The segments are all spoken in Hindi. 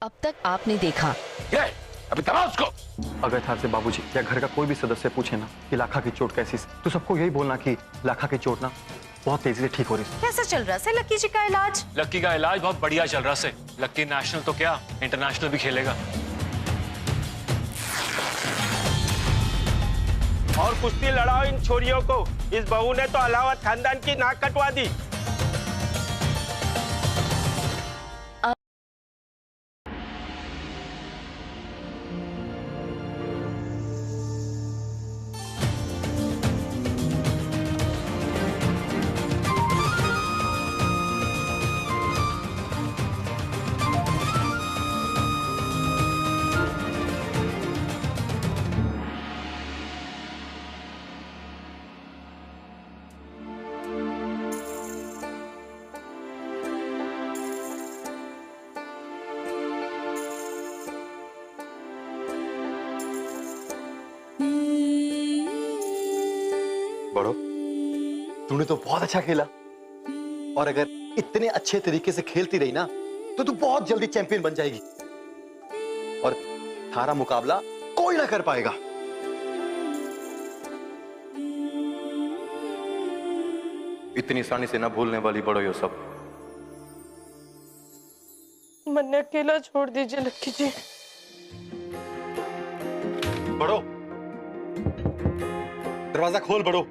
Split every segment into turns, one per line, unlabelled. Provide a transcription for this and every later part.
अब तक आपने देखा।
अभी दबा उसको।
अगर था से बाबूजी या घर का कोई भी सदस्य पूछे ना कि लाखा की चोट कैसी तो सबको यही बोलना कि लाखा की चोट ना बहुत तेजी से ठीक हो रही है।
कैसा चल रहा है लक्की जी का इलाज?
लक्की का इलाज बहुत बढ़िया चल रहा है। लक्की नेशनल तो क्या इंटरनेशनल भी खेलेगा।
और कुश्ती लड़ाओ इन छोरियों को। इस बहू ने तो अलावत खानदान की नाक कटवा दी।
बड़ो, तूने तो बहुत अच्छा खेला और अगर इतने अच्छे तरीके से खेलती रही ना तो तू बहुत जल्दी चैंपियन बन जाएगी और थारा मुकाबला कोई ना कर पाएगा। इतनी आसानी से ना भूलने वाली बड़ो ये सब।
मैंने अकेला छोड़ दीजिए लक्की जी।
बड़ो, दरवाजा खोल बड़ो।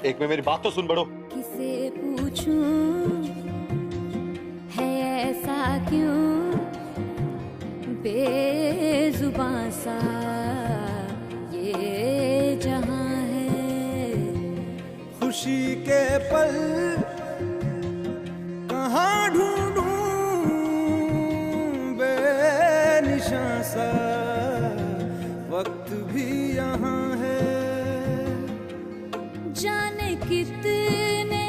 एक में मेरी बात तो सुन बड़ो।
किसे पूछूं है ऐसा क्यों बेजुबां सा ये जहां है।
खुशी के पल कहाँ ढूंढूं बेनिशां सा वक्त भी यहाँ है।
जाने कितने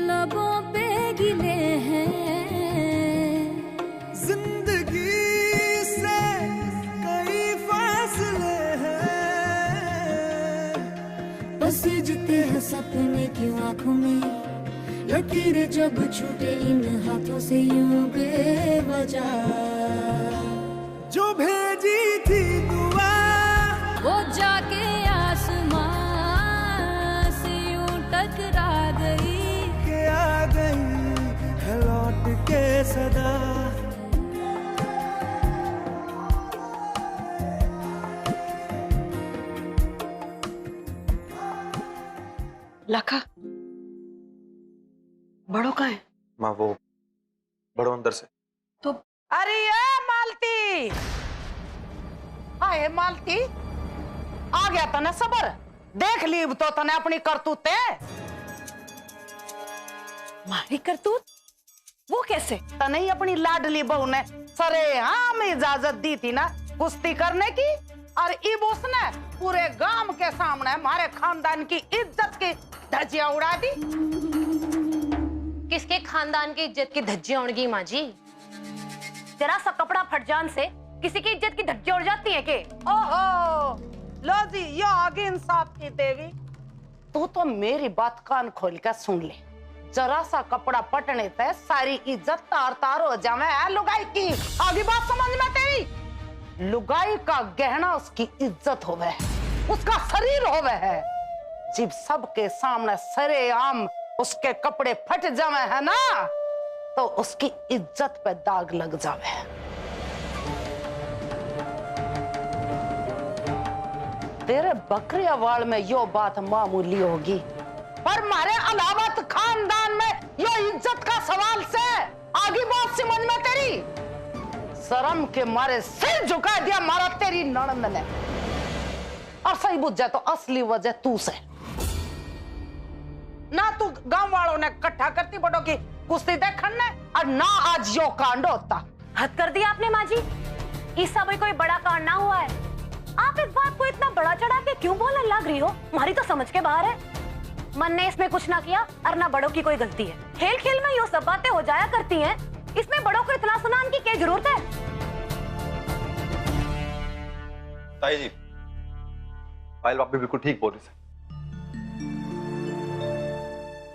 लबों पे गिले हैं
जिंदगी से कई फासले हैं।
पसीजते हैं सपने क्यों आंखों में लकीरें जब छूटे इन हाथों से यूं बेवजह।
जो भेजी थी दुआ
वो जाके आसमां से यूं टकरा गई
के आ गई है लौट के सदा।
लाखा, बड़ो का है?
माँ वो बड़ो अंदर से।
तो
अरे ये मालती, आए मालती, आ गया तने सबर। देख ली तो तने अपनी करतूते।
मारी करतूत? वो कैसे?
तने ही अपनी लाडली बहू ने सरेआम इजाजत दी थी ना कुश्ती करने की, और इब उसने पूरे गांव के सामने हमारे खानदान की इज्जत की धज्जियां उड़ा दी।
किसके खानदान की इज्जत की धज्जियां उड़ गई माँ जी? जरा सा कपड़ा फट जान से किसी की इज्जत की धज्जियां उड़ जाती हैं के?
ओहो, लो जी, यो आगे इंसाफ की देवी। तू तो मेरी बात कान खोल कर सुन ले। जरा सा कपड़ा पटने से सारी इज्जत तार तार हो जावे है लुगाई की। आगे बात समझ में तेरी? लुगाई का गहना उसकी इज्जत होवे है, उसका शरीर होवे है। जब सबके सामने सरेआम उसके कपड़े फट जावे है ना तो उसकी इज्जत पे दाग लग जावे है। तेरे बकरे अवाड़ में यो बात मामूली होगी, पर मारे अलावत खानदान में यो इज्जत का सवाल से आगे बात समझ में तेरी? शर्म के मारे सिर झुका दिया मारा तेरी ननद ने। और सही बुझ जाए तो असली वजह तू से ना। तू गांव वालों ने इकट्ठा करती बड़ों की कुश्ती देखने और ना आज यो कांड होता।
हद कर दिया आपने माँ जी। इस सब कोई बड़ा कांड ना हुआ है। आप इस बात को इतना बड़ा चढ़ा के क्यों बोलने लग रही हो? हमारी तो समझ के बाहर है। मन ने इसमें कुछ ना किया और ना बड़ों की कोई गलती है। खेल खेल में ये सब बातें हो जाया करती हैं। इसमें बड़ों को इतना सुनाने की क्या जरूरत है?
ताई जी, पायल आप भी बिल्कुल ठीक बोल रही है।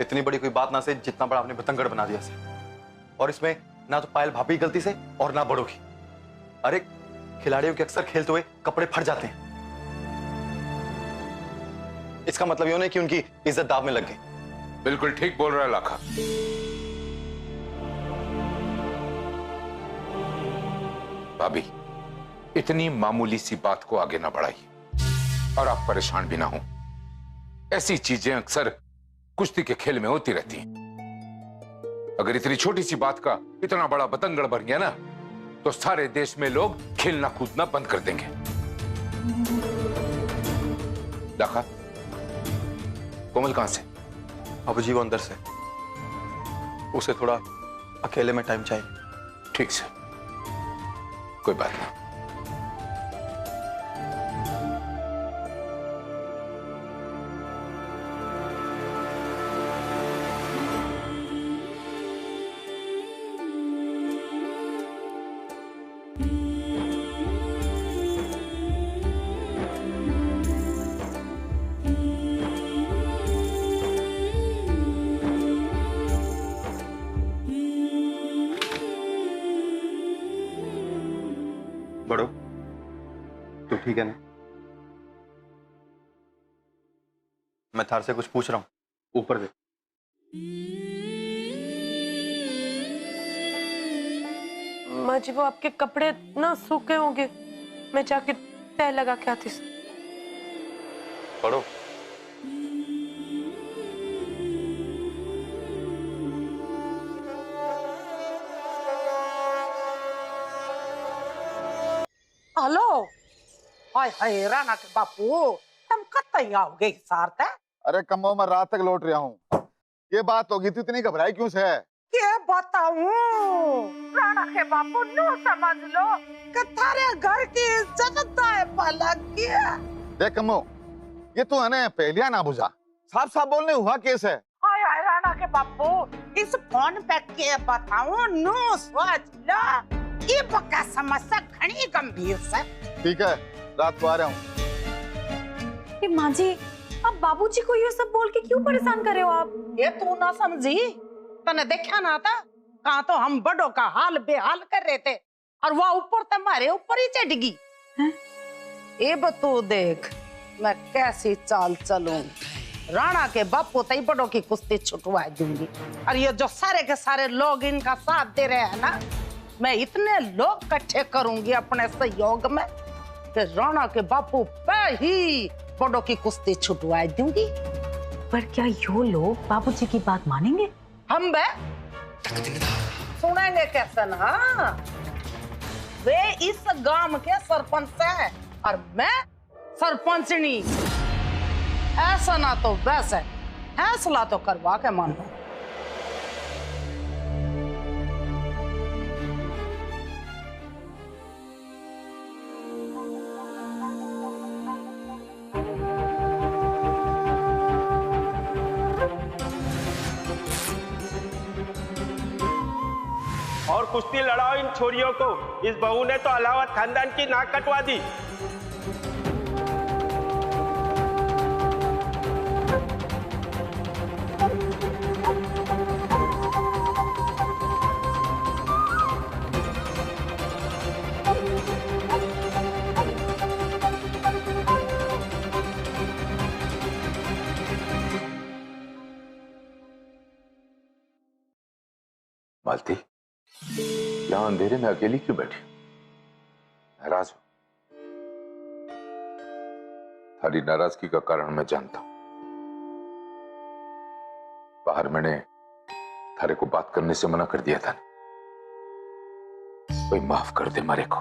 इतनी बड़ी कोई बात ना से जितना बड़ा आपने बतंगड़ बना दिया से। और इसमें ना तो पायल भाभी की गलती से और ना बड़ों की। अरे खिलाड़ियों के अक्सर खेलते हुए कपड़े फट जाते हैं, इसका मतलब यह नहीं कि उनकी इज्जत दाव में लग गई।
बिल्कुल ठीक बोल रहा है लाखा। भाभी, इतनी मामूली सी बात को आगे ना बढ़ाइए और आप परेशान भी ना हो। ऐसी चीजें अक्सर कुश्ती के खेल में होती रहती हैं। अगर इतनी छोटी सी बात का इतना बड़ा बतंगड़ बन गया ना, तो सारे देश में लोग खेलना कूदना बंद कर देंगे। लाखा, कोमल कहां से?
अब जी वो अंदर से, उसे थोड़ा अकेले में टाइम चाहिए।
ठीक से, कोई बात नहीं।
बड़ो, तू ठीक है ना? मैं थार से कुछ पूछ रहा हूं, ऊपर देख।
माँ जी वो आपके कपड़े ना सूखे होंगे, मैं जाके तय लगा के आती।
बड़ो,
हेलो, हाय हाय राणा के बापू, तुम कब तक आओगे सारते?
अरे कमो, मैं रात तक लौट रहा हूँ। ये बात होगी तो इतनी घबराई क्यों से?
क्या बताऊं राणा के बापू, नो समझ लो कि थारे घर की इज्जत दाए पलक गया।
देख कमो, ये तो है पहलिया ना बुझा, साफ साफ बोलने हुआ केस है।
हाय हाय राणा के बापू, इस फोन पे क्या बताऊं, नो सोच लो, ये बका समस्या घनी गंभीर से।
ठीक है, रात को आ रहा हूँ।
माँ जी, अब बाबूजी को ये सब बोल के क्यों परेशान कर रहे हो आप?
ये तू ना समझी, तने देखा ना था कहाँ तो हम बड़ों का हाल बेहाल कर रहे थे और वह ऊपर तुम्हारे ऊपर ही चढ़ गई। ये बतू देख मैं कैसी चाल चलूं, राणा के बापू तई बड़ों की कुश्ती छुटवा दूंगी। और ये जो सारे के सारे लोग इनका साथ दे रहे हैं ना, मैं इतने लोग इकट्ठे करूंगी अपने सहयोग में कि राणा के बापू पे ही बड़ों की कुश्ती छुटवा दूंगी।
पर क्या यो लोग बाबूजी की बात मानेंगे?
हम बे सुनेंगे कैसे ना, वे इस गांव के सरपंच हैं और मैं सरपंचनी। ऐसा ना तो वैसे फैसला तो करवा के मानो।
और कुश्ती लड़ाओ इन छोरियों को, इस बहू ने तो अलावत खानदान की नाक कटवा दी।
मालती, यहां अंधेरे में अकेली क्यों बैठी? नाराज हो? थारी नाराजगी का कारण मैं जानता हूं। बाहर मैंने थारे को बात करने से मना कर दिया था। कोई माफ कर दे मारे को।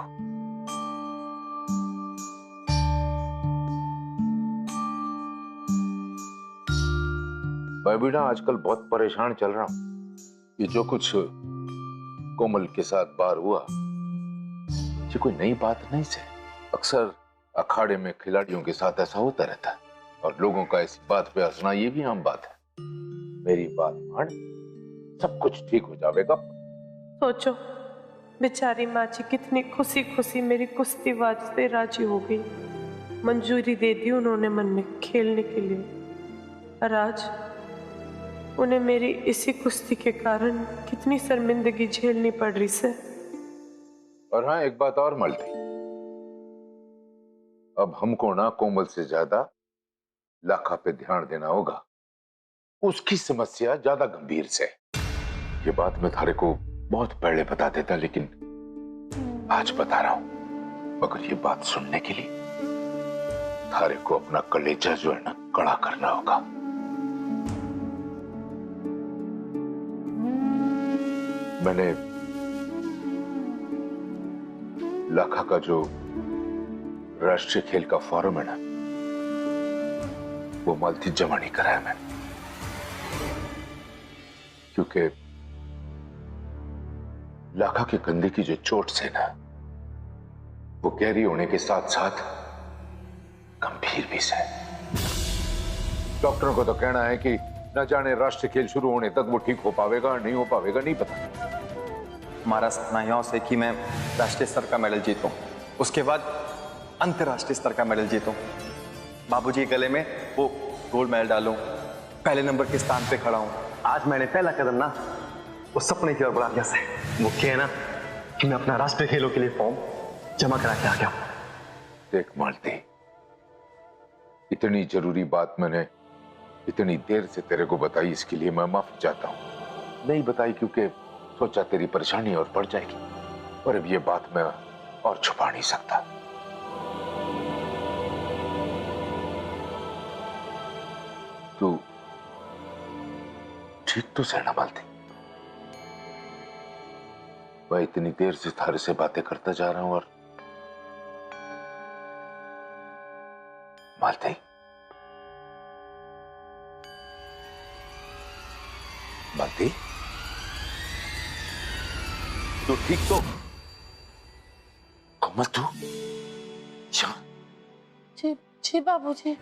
मैं भी ना आजकल बहुत परेशान चल रहा हूं। ये जो कुछ कोमल के साथ बार हुआ, ये कोई नई बात नहीं से। अक्सर अखाड़े में खिलाड़ियों के साथ ऐसा होता रहता है और लोगों का ऐसी बात पे हंसना ये भी आम बात है। मेरी बात मान, सब कुछ ठीक हो जाएगा।
सोचो बेचारी माँ जी कितनी खुशी खुशी मेरी कुश्ती वास्ते राजी हो गई, मंजूरी दे दी उन्होंने मन में खेलने के लिए। और आज उन्हें मेरी इसी कुश्ती के कारण कितनी शर्मिंदगी झेलनी पड़ रही से।
और हाँ, एक बात और मलती, अब हमको ना कोमल से ज्यादा लाखा पे ध्यान देना होगा। उसकी समस्या ज्यादा गंभीर से। ये बात मैं थारे को बहुत पहले बता देता, लेकिन आज बता रहा हूं। मगर ये बात सुनने के लिए थारे को अपना कलेजा जो है ना कड़ा करना होगा। मैंने लाखा का जो राष्ट्रीय खेल का फॉरम है ना, वो मालती जमा नहीं कराया मैंने, क्योंकि लाखा के कंधे की जो चोट से ना, वो गहरी होने के साथ साथ गंभीर भी है। डॉक्टरों को तो कहना है कि न जाने राष्ट्रीय खेल शुरू होने तक वो ठीक हो पाएगा नहीं हो पाएगा, नहीं पता।
हमारा सपना यह है कि मैं राष्ट्रीय स्तर का मेडल जीतूं, उसके बाद अंतर्राष्ट्रीय स्तर का मेडल जीतूं, बाबूजी के गले में वो गोल्ड मेडल डालूं, पहले नंबर के स्थान पे खड़ा हूं। आज मैंने पहला कदम ना वो सपने की ओर बढ़ा दिया से। मुख्य है ना कि मैं अपना राष्ट्रीय खेलों के लिए फॉर्म जमा करा के आ गया।
देख मालती, इतनी जरूरी बात मैंने इतनी देर से तेरे को बताई, इसके लिए मैं माफी चाहता हूं। नहीं बताई क्योंकि सोचा तेरी परेशानी और बढ़ जाएगी, और अब ये बात मैं और छुपा नहीं सकता। तू ठीक तो सहना मालती, मैं इतनी देर से थारे से बातें करता जा रहा हूं, और मालती मालती तू ठीक तो? कमल तू
जी जी बाबूजी।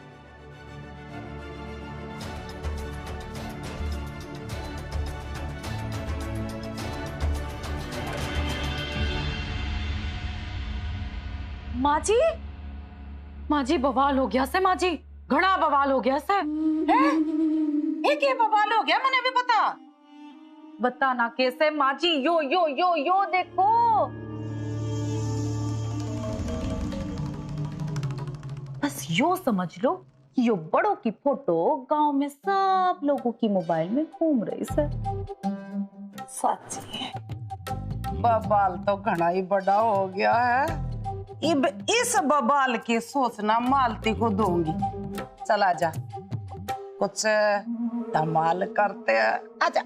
माँ जी, माँ जी बवाल हो गया से। माँ जी घना बवाल हो गया से।
एक बवाल हो गया, मैंने भी
बताना कैसे माँ जी? यो यो यो यो देखो, बस यो समझ लो कि यो बड़ों की फोटो गांव में सब लोगों की मोबाइल में घूम रही से।
सच है, बवाल तो घना ही बड़ा हो गया है। इब इस बवाल की सोचना मालती को दूंगी। चला जा, कुछ धमाल करते हैं। आजा।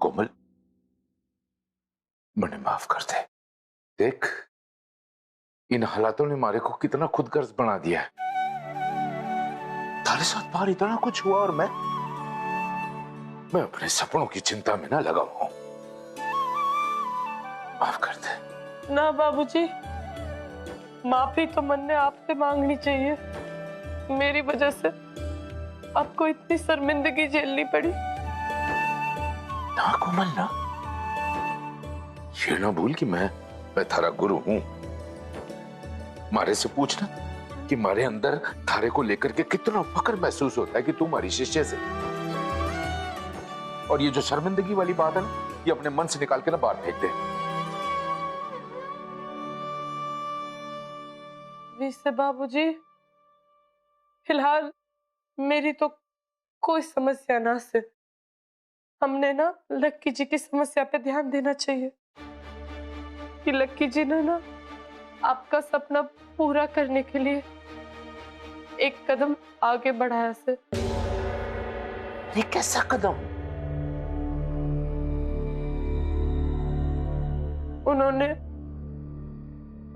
कोमल, मुझे माफ कर दे। देख, इन हालातों ने मारे को कितना खुदगर्ज बना दिया है। तारे साथ बाहर इतना कुछ हुआ और मैं अपने सपनों की चिंता में ना लगा हुआ हूं। माफ कर दे।
ना बाबूजी, माफी तो मन ने आपसे मांगनी चाहिए। मेरी वजह से आपको इतनी शर्मिंदगी झेलनी पड़ी।
ना कोमल ना, ये ना भूल कि मैं थारा गुरु हूं। मारे से पूछना कि मारे अंदर थारे को लेकर के कितना फक्र महसूस होता है कि तू हमारी शिष्य से। और ये जो शर्मिंदगी वाली बात है ना, ये अपने मन से निकाल के ना बाहर फेंक दे।
वैसे बाबूजी, फिलहाल मेरी तो कोई समस्या ना से। हमने ना लक्की जी की समस्या पे ध्यान देना चाहिए कि लक्की जी ने ना आपका सपना पूरा करने के लिए एक कदम आगे बढ़ाया से।
ये कैसा कदम?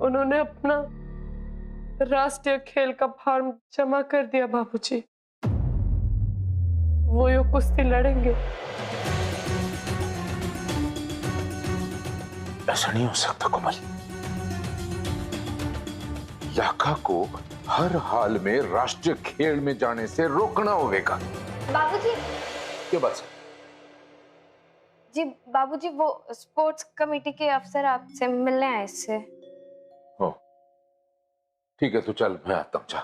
उन्होंने अपना राष्ट्रीय खेल का फॉर्म जमा कर दिया बाबूजी। वो यो कुश्ती लड़ेंगे।
ऐसा नहीं हो सकता कोमल। लाखा को हर हाल में राष्ट्रीय खेल में जाने से रोकना होगा।
बाबूजी।
क्या बात?
जी बाबूजी, वो स्पोर्ट्स कमेटी के अफसर आपसे मिलने आए इससे।
हो ठीक है, तो चल मैं आता हूं। जा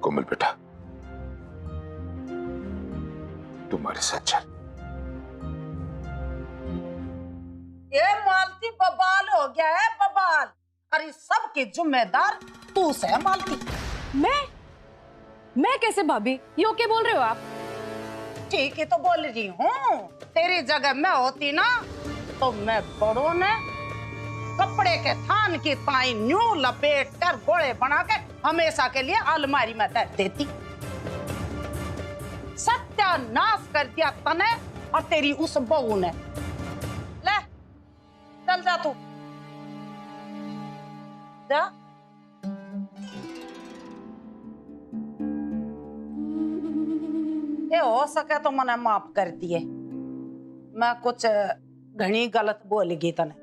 कोमल बेटा, तुम्हारे साथ चल।
ये मालती बबाल हो गया है, बबाल। अरे सबकी जिम्मेदार तू से मालती।
मैं कैसे भाभी? यो क्या बोल रहे हो आप?
ठीक है तो बोल रही हूँ। तेरी जगह मैं होती ना तो मैं बड़ों ने कपड़े के थान की ताई न्यू लपेट कर गोले बना के हमेशा के लिए अलमारी में धर देती। सत्यानाश कर दिया तने और तेरी उस बहू ने। ले चल जा तू जा। ये हो सके तो मने माफ कर दिए। मैं कुछ घनी गलत बोल गई तने।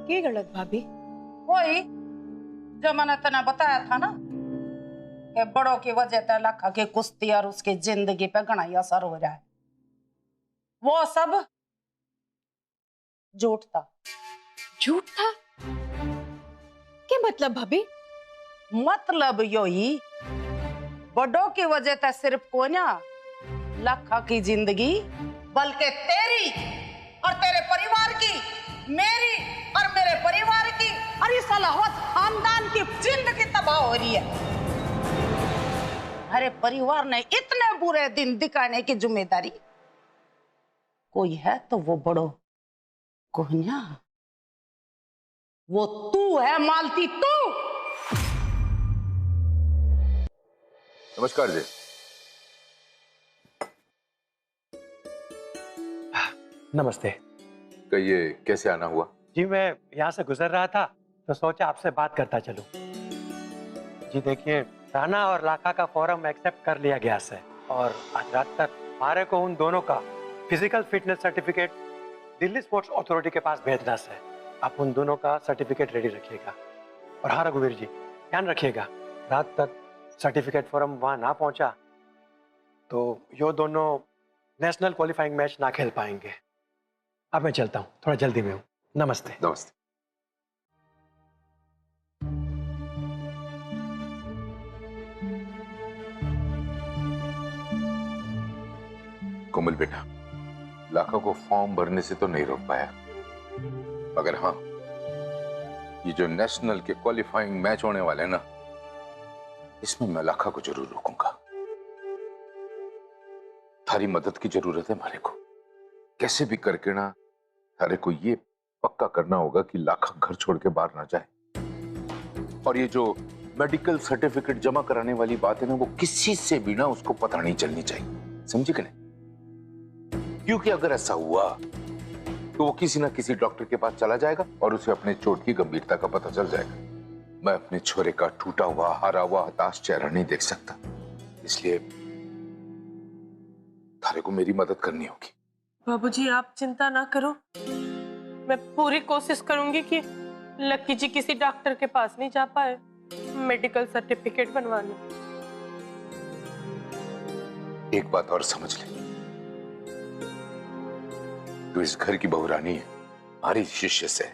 की गलत भाभी?
वही जो मैंने तने बताया था ना कि बड़ों की वजह से लखा की कुश्ती और उसकी जिंदगी पे घना ही असर हो रहा है। वो सब झूठ था।
झूठ था? क्या मतलब भाभी?
मतलब यही, बड़ों की वजह से सिर्फ को ना लखा की जिंदगी बल्कि तेरी और तेरे परिवार की, मेरी और मेरे परिवार की और इस सलाहत खानदान की जिंदगी तबाह हो रही है। हमारे परिवार ने इतने बुरे दिन दिखाने की जिम्मेदारी कोई है तो वो बड़ो कोहनिया, वो तू है मालती, तू।
नमस्कार जी।
नमस्ते।
कहिए कैसे आना हुआ?
जी मैं यहाँ से गुजर रहा था तो सोचा आपसे बात करता चलूं। जी देखिए, राणा और लाखा का फॉर्म एक्सेप्ट कर लिया गया है और आज रात तक हमारे को उन दोनों का physical fitness certificate Delhi sports authority के पास भेजना है। आप उन दोनों का सर्टिफिकेट रेडी रखिएगा। और हाँ रघुवीर जी, ध्यान रखिएगा रात तक सर्टिफिकेट फॉर्म वहाँ ना पहुँचा तो यो दोनों नेशनल क्वालिफाइंग मैच ना खेल पाएंगे। अब मैं चलता हूँ, थोड़ा जल्दी में हूँ। नमस्ते।
नमस्ते। कोमल बेटा, लाखा को फॉर्म भरने से तो नहीं रोक पाया, मगर हाँ, ये जो नेशनल के क्वालिफाइंग मैच होने वाले हैं ना, इसमें मैं लाखा को जरूर रोकूंगा। थारी मदद की जरूरत है हमारे को। कैसे भी करके ना थारे को ये पक्का करना होगा कि लाखा घर छोड़ के बाहर ना जाए। और ये जो मेडिकल सर्टिफिकेट जमा कराने वाली बात है ना, वो किसी से भी ना उसको पता नहीं चलनी चाहिए, समझी कि नहीं? क्योंकि अगर ऐसा हुआ तो वो किसी ना किसी डॉक्टर के पास चला जाएगा और उसे अपने चोट की गंभीरता का पता चल जाएगा। मैं अपने छोरे का टूटा हुआ, हारा हुआ, हताश चेहरा नहीं देख सकता, इसलिए थारे को मेरी मदद करनी होगी।
बाबूजी आप चिंता ना करो, मैं पूरी कोशिश करूंगी कि लक्की जी किसी डॉक्टर के पास नहीं जा पाए मेडिकल सर्टिफिकेट बनवाने।
एक बात और समझ ले, तू इस घर की बहुरानी है, हमारी शिष्य से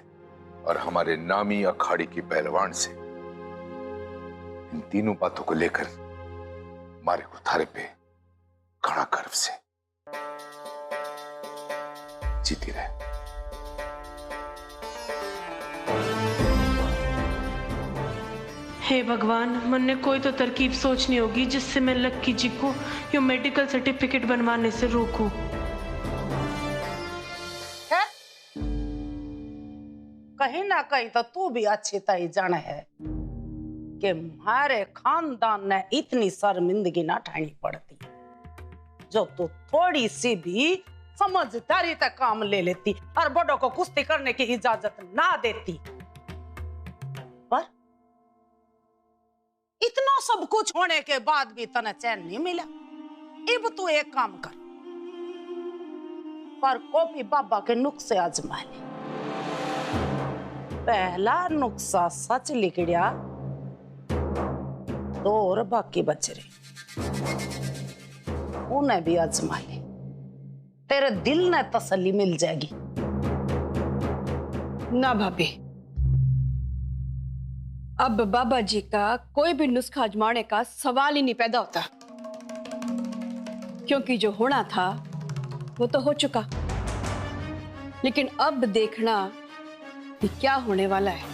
और हमारे नामी अखाड़े की पहलवान से। इन तीनों बातों को लेकर हमारे को थारे पे घना गर्व से। जीती रहे।
हे भगवान, मन ने कोई तो तरकीब सोचनी होगी जिससे मैं लक्की जी को ये मेडिकल सर्टिफिकेट बनवाने से रोकूं।
कहीं ना कहीं तो तू भी अच्छी तरह जाने है कि हमारे खानदान ने इतनी शर्मिंदगी ना उठानी पड़ती जो तू थोड़ी सी भी समझदारी तक काम ले लेती और बड़ों को कुश्ती करने की इजाजत ना देती। पर इतना सब कुछ होने के बाद भी तने चैन नहीं मिला। अब तू एक काम कर, पर कॉपी बाबा के नुक्से आजमा ले। पहला नुक्सा सच लिखड़िया तो और बाकी बच रहे, उन्हें भी आजमा ले, तेरे दिल ने तसल्ली मिल जाएगी।
ना भाभी,
अब बाबा जी का कोई भी नुस्खा आजमाने का सवाल ही नहीं पैदा होता, क्योंकि जो होना था वो तो हो चुका। लेकिन अब देखना कि क्या होने वाला है।